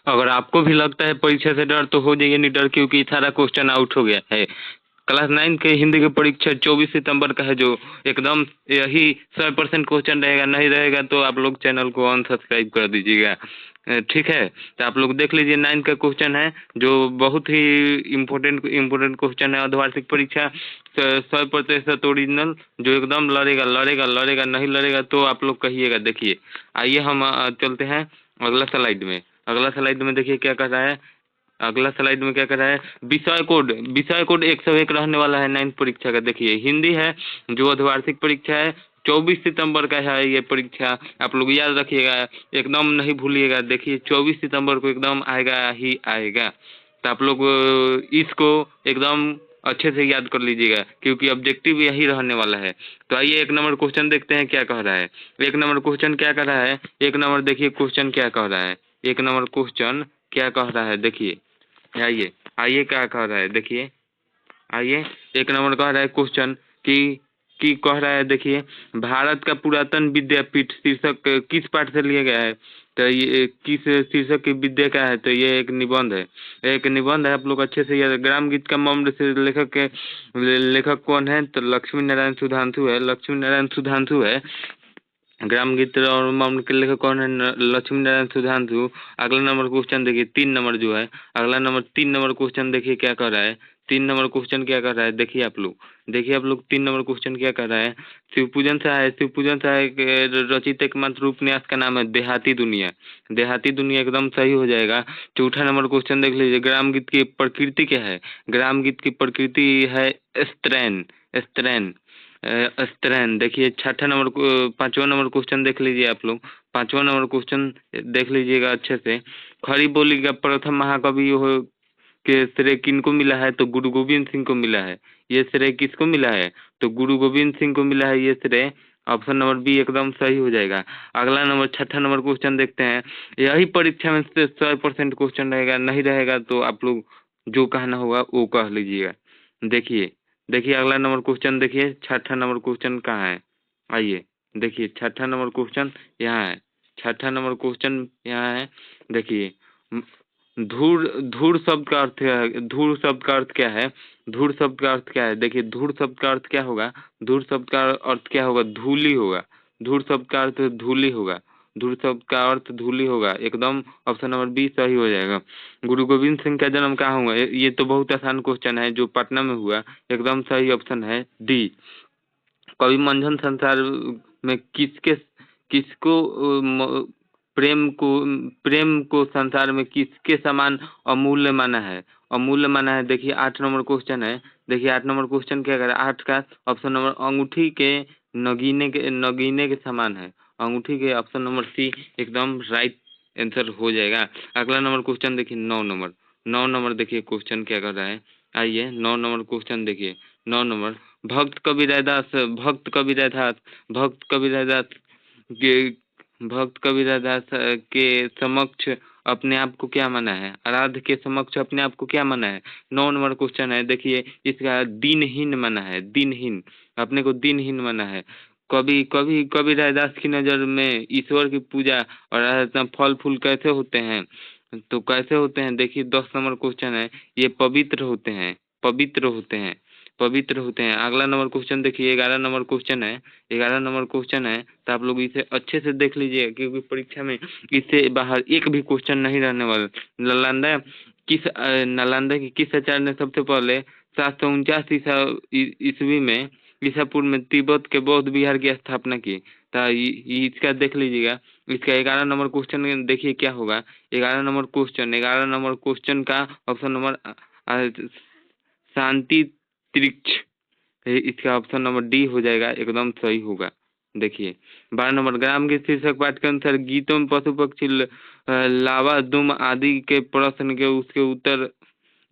अगर आपको भी लगता है परीक्षा से डर तो हो जाइए निडर, क्योंकि सारा क्वेश्चन आउट हो गया है। क्लास 9 के हिंदी की परीक्षा 24 सितंबर का है, जो एकदम यही 100% क्वेश्चन रहेगा। नहीं रहेगा तो आप लोग चैनल को अनसब्सक्राइब कर दीजिएगा। ठीक है, तो आप लोग देख लीजिए 9 का क्वेश्चन है, जो बहुत ही इम्पोर्टेंट क्वेश्चन है। अर्धवार्षिक परीक्षा 100% ओरिजिनल, जो एकदम लड़ेगा लड़ेगा लड़ेगा, नहीं लड़ेगा तो आप लोग कहिएगा। देखिए, आइए हम चलते हैं अगला स्लाइड में। अगला स्लाइड में देखिए क्या कर रहा है। अगला स्लाइड में क्या कर रहा है, विषय कोड 101 रहने वाला है 9th परीक्षा का। देखिए हिंदी है, जो अर्धवार्षिक परीक्षा है, 24 सितंबर का है ये परीक्षा। आप लोग याद रखिएगा, एकदम नहीं भूलिएगा। देखिए 24 सितंबर को एकदम आएगा ही आएगा। तो आप लोग इसको एकदम अच्छे से याद कर लीजिएगा, क्योंकि ऑब्जेक्टिव यही रहने वाला है। तो आइए 1 नंबर क्वेश्चन देखते हैं क्या कह रहा है। 1 नंबर क्वेश्चन क्या कह रहा है, 1 नंबर देखिए क्वेश्चन क्या कह रहा है। 1 नंबर क्वेश्चन क्या कह रहा है, देखिए। आइए आइए क्या कह रहा है, देखिए। आइए 1 नंबर कह रहा है क्वेश्चन कि कह रहा है, देखिए, भारत का पुरातन विद्यापीठ शीर्षक किस पाठ से लिया गया है। तो ये किस शीर्षक की विद्या का है, तो ये एक निबंध है। एक निबंध है, आप लोग अच्छे से याद। ग्राम गीत का मम्र से लेखक कौन है, तो लक्ष्मी नारायण सुधांशु है। लक्ष्मी नारायण सुधांशु है। ग्राम गीत और मम्र के लेखक कौन है, लक्ष्मी नारायण सुधांशु। अगला नंबर क्वेश्चन देखिए, 3 नंबर जो है, अगला नंबर 3 नंबर क्वेश्चन देखिए क्या कर रहा है। 3 नंबर क्वेश्चन क्या कर रहा है, देखिए आप लोग। देखिए आप लोग 3 नंबर क्वेश्चन क्या कर रहा है। शिवपूजन सहाय, शिवपूजन सहाय के रचित एकमात्र उपन्यास का नाम है देहाती दुनिया। देहाती दुनिया एकदम सही हो जाएगा। 4 नंबर क्वेश्चन देख लीजिए, ग्राम गीत की प्रकृति क्या है। ग्राम गीत की प्रकृति है स्त्रैन। स्त्रैन स्त्रैन। देखिए 6ठा नंबर 5वां नंबर क्वेश्चन देख लीजिए आप लोग। 5वां नंबर क्वेश्चन देख लीजिएगा अच्छे से। खड़ी बोली का प्रथम महाकवि हो के श्रेय किनको मिला है, तो गुरु गोविंद सिंह को मिला है। ये श्रेय किसको मिला है, तो गुरु गोविंद सिंह को मिला है ये श्रेय। ऑप्शन नंबर बी एकदम सही हो जाएगा। अगला नंबर 6ठा नंबर क्वेश्चन देखते हैं। यही परीक्षा में से 100% क्वेश्चन रहेगा। नहीं रहेगा तो आप लोग जो कहना होगा वो कह लीजिएगा। देखिए देखिए अगला नंबर क्वेश्चन देखिए, 6ठा नंबर क्वेश्चन कहाँ है। आइए देखिए 6ठा नंबर क्वेश्चन यहाँ है। 6ठा नंबर क्वेश्चन यहाँ है। देखिए, धूर धूर शब्द का अर्थ क्या है, धूर शब्द का अर्थ क्या है। धूर शब्द का अर्थ क्या है, देखिए धूर शब्द का अर्थ क्या होगा। धूर शब्द का अर्थ क्या होगा, धूली होगा। धूर शब्द का अर्थ धूली होगा। धूर शब्द का अर्थ धूली होगा। एकदम ऑप्शन नंबर बी सही हो जाएगा। गुरु गोविंद सिंह का जन्म कहाँ हुआ, ये तो बहुत आसान क्वेश्चन है, जो पटना में हुआ। एकदम सही ऑप्शन है डी। कवि मंझन संसार में किसको प्रेम को संसार में किसके समान अमूल्य माना है। अमूल्य माना है। देखिए 8 नंबर क्वेश्चन है। देखिए 8 नंबर क्वेश्चन क्या करे, 8 का ऑप्शन नंबर अंगूठी के नगीने के समान है। अंगूठी के ऑप्शन नंबर सी एकदम राइट आंसर हो जाएगा। अगला नंबर क्वेश्चन देखिए, 9 नंबर। 9 नंबर देखिए क्वेश्चन क्या कर रहा है। आइए 9 नंबर क्वेश्चन देखिए। 9 नंबर, भक्त कबीर रैदास भक्त कबीर रैदास भक्त कबीर रैदास के भक्त कबीर रैदास के समक्ष अपने आप को क्या माना है। आराध्य के समक्ष अपने आप को क्या माना है। 9 नंबर क्वेश्चन है। देखिए इसका दीनहीन माना है। दीनहीन, अपने को दीनहीन माना है। कभी कभी कबीर रैदास की नजर में ईश्वर की पूजा और आराधना फल फूल कैसे होते हैं, तो कैसे होते हैं। देखिए 10 नंबर क्वेश्चन है। ये पवित्र होते हैं। पवित्र होते हैं। पवित्र होते हैं। अगला नंबर क्वेश्चन देखिए, 11 नंबर क्वेश्चन है। 11 नंबर क्वेश्चन है, तो आप लोग इसे अच्छे से देख लीजिए, क्योंकि परीक्षा में इससे बाहर एक भी क्वेश्चन नहीं रहने वाला। नालंदा की किस आचार्य ने सबसे पहले 749 ईस्वी में ईसापुर में तिब्बत के बौद्ध विहार की स्थापना की। तो इसका देख लीजिएगा। इसका 11 नंबर क्वेश्चन देखिए क्या होगा। 11 नंबर क्वेश्चन का ऑप्शन नंबर शांति त्रिक्ष, इसका ऑप्शन नंबर डी हो जाएगा। एकदम सही होगा। देखिए 12 नंबर, ग्राम के शीर्षक पाठ के अनुसार गीतों में पशु पक्षी लावा दुम आदि के प्रश्न के उसके उत्तर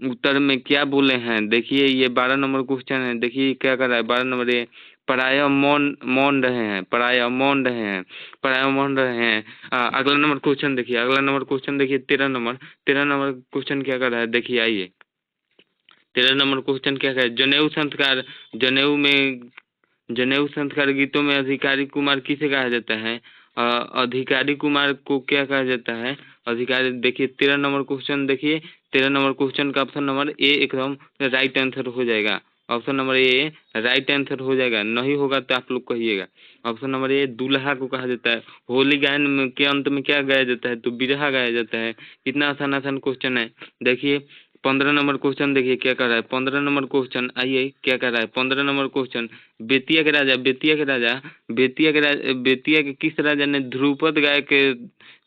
उत्तर में क्या बोले हैं। देखिए ये 12 नंबर क्वेश्चन है। देखिए क्या कर रहा है 12 नंबर, ये पराया मौन मौन रहे हैं। पराया मौन रहे हैं। पराया मौन रहे हैं। अगला नंबर क्वेश्चन देखिए। अगला नंबर क्वेश्चन देखिए 13 नंबर। 13 नंबर क्वेश्चन क्या कर रहा है, देखिए आइए। 13 नंबर क्वेश्चन क्या है, जनेऊ संस्कार। जनेऊ में जनेऊ संस्कार गीतों में अधिकारी कुमार किसे कहा जाता है। अधिकारी कुमार को क्या कहा जाता है? अधिकारी देखिए 13 नंबर क्वेश्चन देखिए, 13 नंबर क्वेश्चन का ऑप्शन नंबर ए एकदम राइट आंसर हो जाएगा। Option number A right answer हो जाएगा, नहीं होगा तो आप लोग कहिएगा। ऑप्शन नंबर ए दूल्हा को कहा जाता है। होली गायन के अंत में क्या गाया जाता है? तो बिरहा गाया जाता है। कितना आसान आसान क्वेश्चन है। देखिए 15 नंबर क्वेश्चन देखिए क्या कर रहा है। 15 नंबर क्वेश्चन आइए क्या कर रहा है। 15 नंबर क्वेश्चन बेतिया के किस राजा ने ध्रुपद गाय के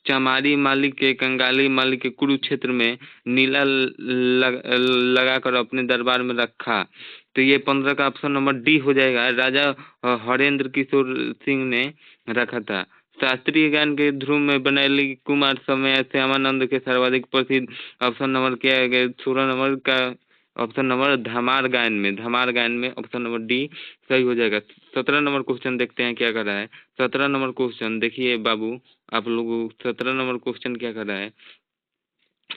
चमारी मालिक के कंगाली मालिक के कुरुक्षेत्र में नीला लगाकर अपने दरबार में रखा? तो ये 15 का ऑप्शन नंबर डी हो जाएगा। राजा हरेंद्र किशोर सिंह ने रखा था। शास्त्रीय गान के ध्रुव में बनैली कुमार समय श्यामानंद के सर्वाधिक प्रसिद्ध ऑप्शन नंबर क्या है? 16 नंबर का ऑप्शन नंबर धमार गायन में ऑप्शन नंबर डी सही हो जाएगा। 17 नंबर क्वेश्चन देखते हैं क्या कर रहा है। 17 नंबर क्वेश्चन देखिए बाबू, आप लोग 17 नंबर क्वेश्चन क्या कर रहा है।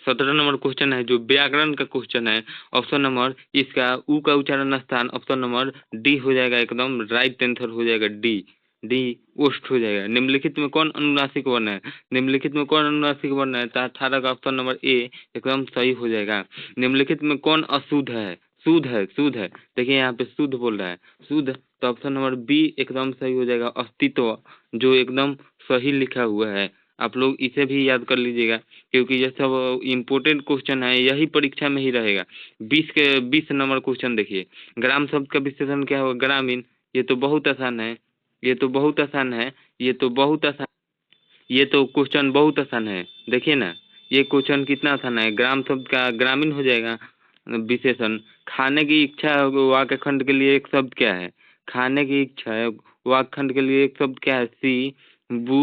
17 नंबर क्वेश्चन है जो व्याकरण का क्वेश्चन है। ऑप्शन नंबर इसका ऊ का उच्चारण स्थान ऑप्शन नंबर डी हो जाएगा, एकदम राइट आंसर हो जाएगा। डी डी ओस्ट हो जाएगा। निम्नलिखित में कौन अनुनासिक वर्ण है? निम्नलिखित में कौन अनुनासिक वर्ण है? तो 18 का ऑप्शन नंबर ए एकदम सही हो जाएगा। निम्नलिखित में कौन अशुद्ध है? शुद्ध है। देखिए यहाँ पे शुद्ध बोल रहा है, शुद्ध, तो ऑप्शन नंबर बी एकदम सही हो जाएगा। अस्तित्व जो एकदम सही लिखा हुआ है, आप लोग इसे भी याद कर लीजिएगा क्योंकि ये सब इम्पोर्टेंट क्वेश्चन है, यही परीक्षा में ही रहेगा। 20 नंबर क्वेश्चन देखिए, ग्राम शब्द का विशेषण क्या होगा? ग्रामीण। ये तो बहुत आसान है, ये तो बहुत आसान है, ये तो बहुत आसान, ये तो क्वेश्चन बहुत आसान है। देखिए ना, ये क्वेश्चन कितना आसान है। ग्राम शब्द का ग्रामीण हो जाएगा विशेषण। खाने की इच्छा वाक्य खंड के लिए एक शब्द क्या है? खाने की इच्छा है वाक्य खंड के लिए एक शब्द क्या है? सी बू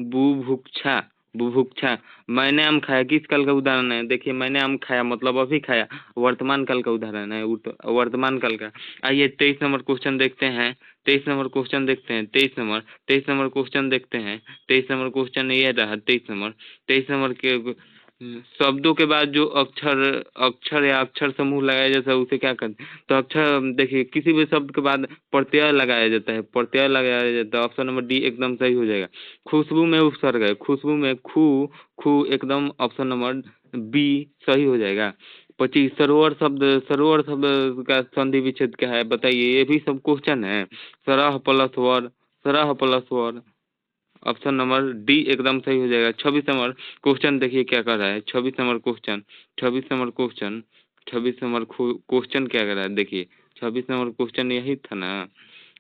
बुभुक्षा बुभुक्षा। मैंने आम खाया किस काल का उदाहरण है? देखिए मैंने आम खाया मतलब अभी खाया, वर्तमान काल का उदाहरण है, वर्तमान काल का। आइए 23 नंबर क्वेश्चन देखते हैं। 23 नंबर क्वेश्चन देखते हैं। 23 नंबर क्वेश्चन देखते हैं। 23 नंबर क्वेश्चन ये रहा। 23 नंबर के शब्दों के बाद जो अक्षर अक्षर या अक्षर समूह लगाया जाता है उसे क्या कहते हैं? तो अक्षर देखिए किसी भी शब्द के बाद प्रत्यय लगाया जाता है, प्रत्यय लगाया जाता है। ऑप्शन नंबर डी एकदम सही हो जाएगा। खुशबू में उपसर्ग है, खुशबू में खू एकदम ऑप्शन नंबर बी सही हो जाएगा। 25 सरोवर शब्द का संधि विच्छेद क्या है? बताइए, ये भी सब क्वेश्चन है। सरह प्लस वर ऑप्शन नंबर डी एकदम सही हो जाएगा। 26 नंबर क्वेश्चन देखिए क्या कर रहा है। 26 नंबर क्वेश्चन क्या कर रहा है देखिए। 26 नंबर क्वेश्चन यही था ना।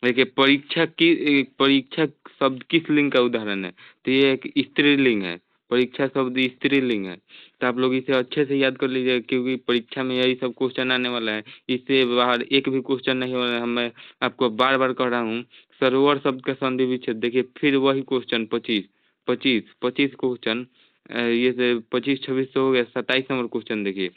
देखिए परीक्षा शब्द किस लिंग का उदाहरण है? तो ये एक स्त्रीलिंग है। परीक्षा शब्द स्त्रीलिंग है, तो आप लोग इसे अच्छे से याद कर लीजिए क्योंकि परीक्षा में यही सब क्वेश्चन आने वाला है। इससे बाहर एक भी क्वेश्चन नहीं होना है। मैं आपको बार बार कह रहा हूँ। सरोवर शब्द का संधि विच्छेद देखिए, फिर वही क्वेश्चन 25 क्वेश्चन, ये से 25-26 हो गया। 27 नंबर क्वेश्चन देखिए,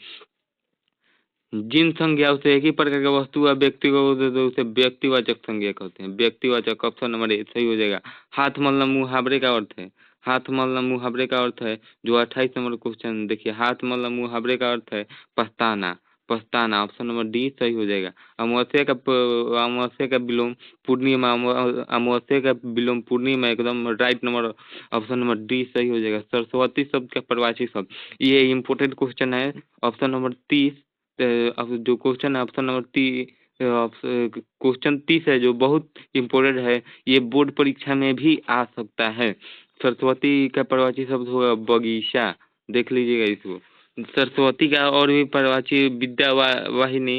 जिन संज्ञाओं से एक ही प्रकार की वस्तु या व्यक्ति को दे दो उसे व्यक्तिवाचक संज्ञा कहते हैं। व्यक्तिवाचक ऑप्शन नंबर ए सही हो जाएगा। हाथ मलना मुहावरे का अर्थ है। हाथ मलना मुहावरे का अर्थ है जो 28 नंबर क्वेश्चन देखिए। हाथ मलना मुहावरे का अर्थ है पछताना। पछताना ऑप्शन नंबर डी सही हो जाएगा। अमावस्या का विलोम पूर्णिमा, अमावस्या का विलोम पूर्णिमा एकदम right number, option number D सही हो जाएगा। सरस्वती शब्द का प्रवाची शब्द, ये इम्पोर्टेंट क्वेश्चन है। ऑप्शन नंबर 30, अब जो क्वेश्चन है ऑप्शन नंबर क्वेश्चन 30 है जो बहुत इम्पोर्टेंट है। ये बोर्ड परीक्षा में भी आ सकता है। सरस्वती का प्रवाची शब्द होगा बगीचा। देख लीजिएगा इसको। सरस्वती का और भी प्रवाची विद्या वाहिनी,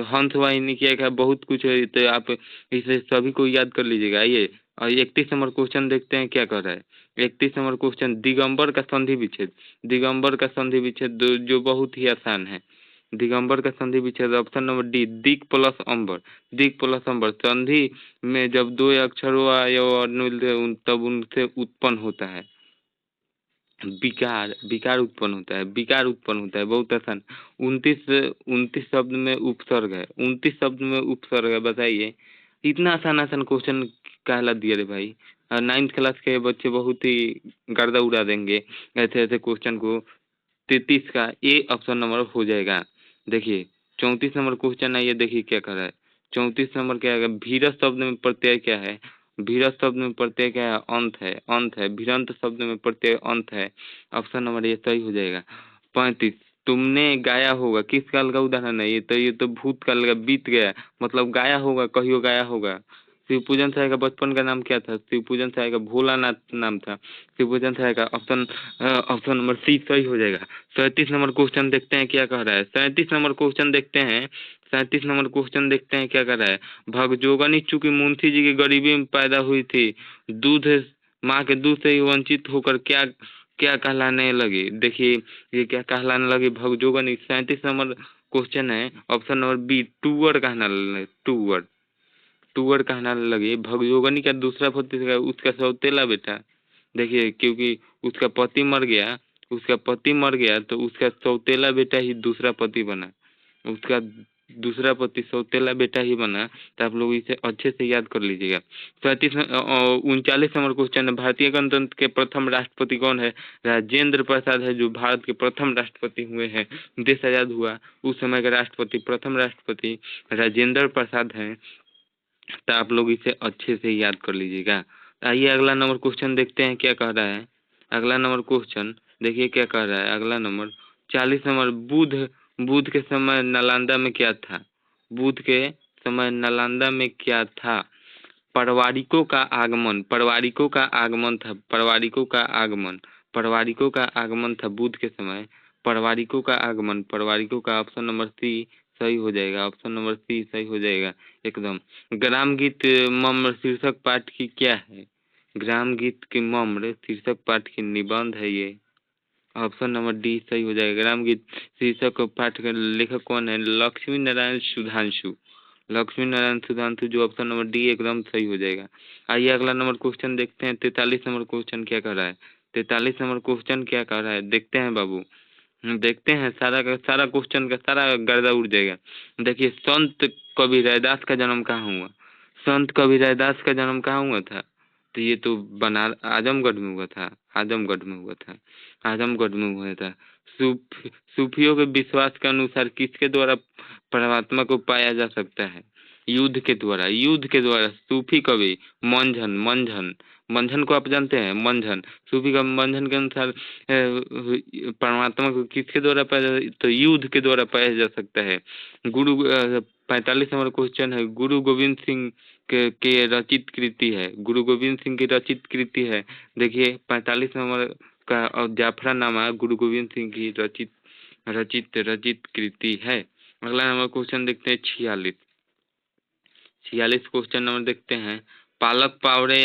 हंस वाहिनी क्या क्या बहुत कुछ है, तो आप इसे सभी को याद कर लीजिएगा। आइए और 31 नंबर क्वेश्चन देखते हैं क्या कर रहा है। 31 नंबर क्वेश्चन दिगंबर का संधि विच्छेद। दिगंबर का संधि विच्छेद जो बहुत ही आसान है। दिगंबर का संधि विच्छेद ऑप्शन नंबर डी दिक प्लस अंबर। दिक प्लस अंबर संधि में जब दो अक्षरों या वर्ण मिलते हैं तब उनसे उत्पन्न होता है विकार उत्पन्न होता है। विकार उत्पन्न होता है, बहुत आसान। 29 शब्द में उपसर्ग है। 29 शब्द में उपसर्ग है, बताइए। इतना आसान आसान क्वेश्चन कहला दिए रे भाई। 9th क्लास के बच्चे बहुत ही गर्दा उड़ा देंगे ऐसे ऐसे क्वेश्चन को। 33 का ए ऑप्शन नंबर हो जाएगा। देखिए 34 नंबर क्वेश्चन है, ये देखिए क्या कर रहा है। 34 नंबर क्या है? भीरस शब्द में प्रत्यय क्या है? भीरत शब्द में प्रत्यय क्या है? अंत है, अंत है। भिरंत शब्द में प्रत्यय अंत है। ऑप्शन नंबर ये सही हो जाएगा। 35, तुमने गाया होगा, किस काल का उदाहरण है? ये तो भूतकाल का, बीत गया, मतलब गाया होगा, कहियो गाया होगा। शिवपूजन साय का बचपन का नाम क्या था? शिवपूजन साय का भोलानाथ नाम था। शिवपूजन साय का ऑप्शन नंबर सी सही हो जाएगा। 37 नंबर क्वेश्चन देखते हैं क्या कह रहा है। 37 नंबर क्वेश्चन देखते हैं। 37 नंबर क्वेश्चन देखते हैं क्या कर रहा है। भगजोगनी चूंकि मुंशी जी की गरीबी में पैदा हुई थी, दूध माँ के दूध से ही वंचित होकर क्या क्या कहलाने लगी? देखिए, ये क्या कहलाने लगी? भगजोगनी। 37 नंबर क्वेश्चन है, ऑप्शन नंबर बी, टूअर कहना लगे, टूअर। टूअर कहना लगी। भगजोगनी का दूसरा पति था उसका सौतेला बेटा। देखिए, क्योंकि उसका पति मर गया, उसका पति मर गया तो उसका सौतेला बेटा ही दूसरा पति बना। उसका दूसरा पति सौतेला बेटा ही बना। तो आप लोग इसे अच्छे से याद कर लीजिएगा। 39 नंबर क्वेश्चन है, भारतीय गणतंत्र के प्रथम राष्ट्रपति कौन है? राजेंद्र प्रसाद है, जो भारत के प्रथम राष्ट्रपति हुए हैं। देश आजाद हुआ उस समय के राष्ट्रपति, प्रथम राष्ट्रपति राजेंद्र प्रसाद हैं। तो आप लोग इसे अच्छे से याद कर लीजिएगा। आइए अगला नंबर क्वेश्चन देखते हैं क्या कह रहा है। अगला नंबर क्वेश्चन देखिए क्या कह रहा है। अगला नंबर 40 नंबर, बुध बुध के समय नालंदा में क्या था? बुध के समय नालंदा में क्या था? परवारिकों का आगमन, परवारिकों का आगमन था, परवारिकों का आगमन, परवारिकों का आगमन था बुध के समय। परवारिकों का आगमन, परवारिकों का, ऑप्शन नंबर सी सही हो जाएगा। ऑप्शन नंबर सी सही हो जाएगा एकदम। ग्राम गीत मम्र शीर्षक पाठ की क्या है? ग्राम गीत की मम्र शीर्षक पाठ की निबंध है ये। ऑप्शन नंबर डी सही हो जाएगा। ग्राम गीत शीर्षक पाठ का लेखक कौन है? लक्ष्मी नारायण सुधांशु। लक्ष्मी नारायण सुधांशु, जो ऑप्शन नंबर डी एकदम सही हो जाएगा। आइए अगला नंबर क्वेश्चन देखते हैं। 43 नंबर क्वेश्चन क्या कर रहा है। 43 नंबर क्वेश्चन क्या कर रहा है देखते हैं बाबू। देखते हैं, सारा का सारा क्वेश्चन का सारा गर्दा उड़ जाएगा। देखिए, संत कबीर रैदास का जन्म कहाँ हुआ? संत कबीर रैदास का जन्म कहाँ हुआ था? तो ये तो आजमगढ़ में हुआ था। आजमगढ़ में हुआ था। आजमगढ़ में हुआ था। सूफियों के विश्वास के अनुसार किसके द्वारा परमात्मा को पाया जा सकता है? युद्ध के द्वारा, युद्ध के द्वारा। सूफी कवि मंझन, मंझन, मंझन को आप जानते हैं? मंझन, सूफी का मंझन के अनुसार परमात्मा को किसके द्वारा पाया? तो युद्ध के द्वारा पाया जा सकता है। 45 नंबर क्वेश्चन है, गुरु गोविंद सिंह के रचित कृति है। गुरु गोविंद सिंह की रचित कृति है। देखिए, 45 नंबर का और जाफरानामा गुरु गोविंद सिंह की रचित रचित रचित कृति है। अगला नंबर क्वेश्चन देखते हैं 46। 46 क्वेश्चन नंबर देखते हैं। पालक पावड़े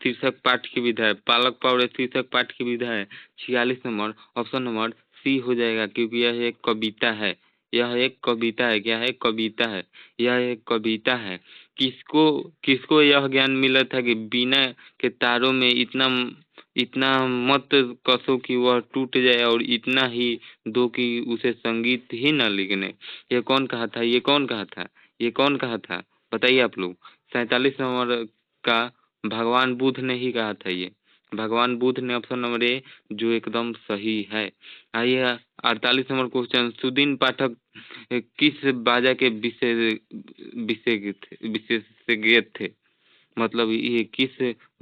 शीर्षक पाठ की विधा है। पालक पावड़े शीर्षक पाठ की विधा है। 46 नंबर, ऑप्शन नंबर सी हो जाएगा, क्योंकि यह एक कविता है। यह एक कविता है। क्या है? कविता है। यह एक कविता है। किसको किसको यह ज्ञान मिला था कि बिना के तारों में इतना इतना मत कसो कि वह टूट जाए, और इतना ही दो कि उसे संगीत ही न लिखने। ये कौन कहा था? ये कौन कहा था? ये कौन कहा था? बताइए आप लोग। 47 नंबर का भगवान बुद्ध ने ही कहा था ये। भगवान बुद्ध ने, ऑप्शन नंबर ए, जो एकदम सही है। आइए 48 नंबर क्वेश्चन, सुदीन पाठक किस बाजा के विशेषज्ञ थे? मतलब ये किस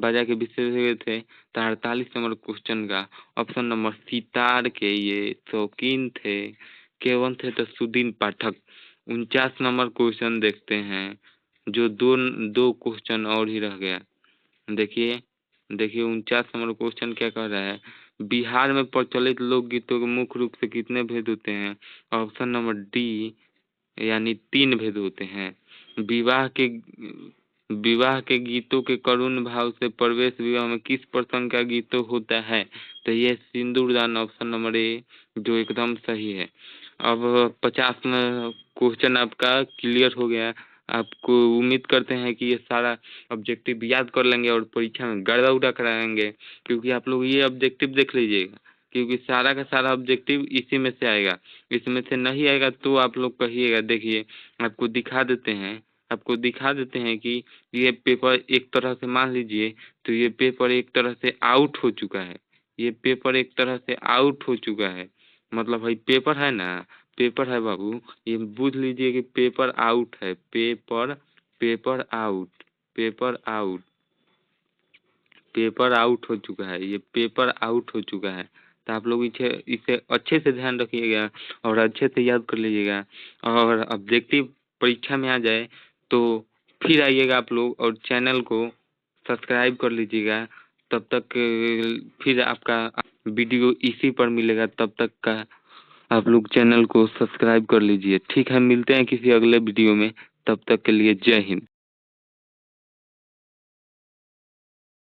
बाजा के विशेषज्ञ थे? तो 48 नंबर क्वेश्चन का ऑप्शन नंबर सितार के ये शौकीन थे। केवन थे? तो सुदीन पाठक। 49 नंबर क्वेश्चन देखते हैं, जो दो दो क्वेश्चन और ही रह गया। देखिए, देखिए 49 नंबर क्वेश्चन क्या कह रहा है। बिहार में प्रचलित लोकगीतों के मुख्य रूप से कितने भेद होते हैं? ऑप्शन नंबर डी, यानी 3 भेद होते हैं। विवाह के विवाह के गीतों के करुण भाव से प्रवेश विवाह में किस प्रसंग का गीत होता है? तो ये सिंदूरदान, ऑप्शन नंबर ए, जो एकदम सही है। अब 50 में क्वेश्चन आपका क्लियर हो गया। आपको उम्मीद करते हैं कि ये सारा ऑब्जेक्टिव याद कर लेंगे और परीक्षा में गर्दा उड़ा कराएंगे, क्योंकि आप लोग ये ऑब्जेक्टिव देख लीजिएगा, क्योंकि सारा का सारा ऑब्जेक्टिव इसी में से आएगा। इसमें से नहीं आएगा तो आप लोग कहिएगा। देखिए, आपको दिखा देते हैं, आपको दिखा देते हैं कि ये पेपर एक तरह से, मान लीजिए, तो ये पेपर एक तरह से आउट हो चुका है। ये पेपर एक तरह से आउट हो चुका है। मतलब भाई पेपर है ना, पेपर है बाबू, ये बुझ लीजिए कि पेपर आउट है। Paper paper out, paper out. Paper out हो चुका है, ये पेपर आउट हो चुका है। तो आप लोग इसे इसे अच्छे से ध्यान रखिएगा और अच्छे से याद कर लीजिएगा। और ऑब्जेक्टिव परीक्षा में आ जाए तो फिर आइएगा आप लोग और चैनल को सब्सक्राइब कर लीजिएगा। तब तक फिर आपका वीडियो इसी पर मिलेगा, तब तक का आप लोग चैनल को सब्सक्राइब कर लीजिए। ठीक है, मिलते हैं किसी अगले वीडियो में, तब तक के लिए जय हिंद।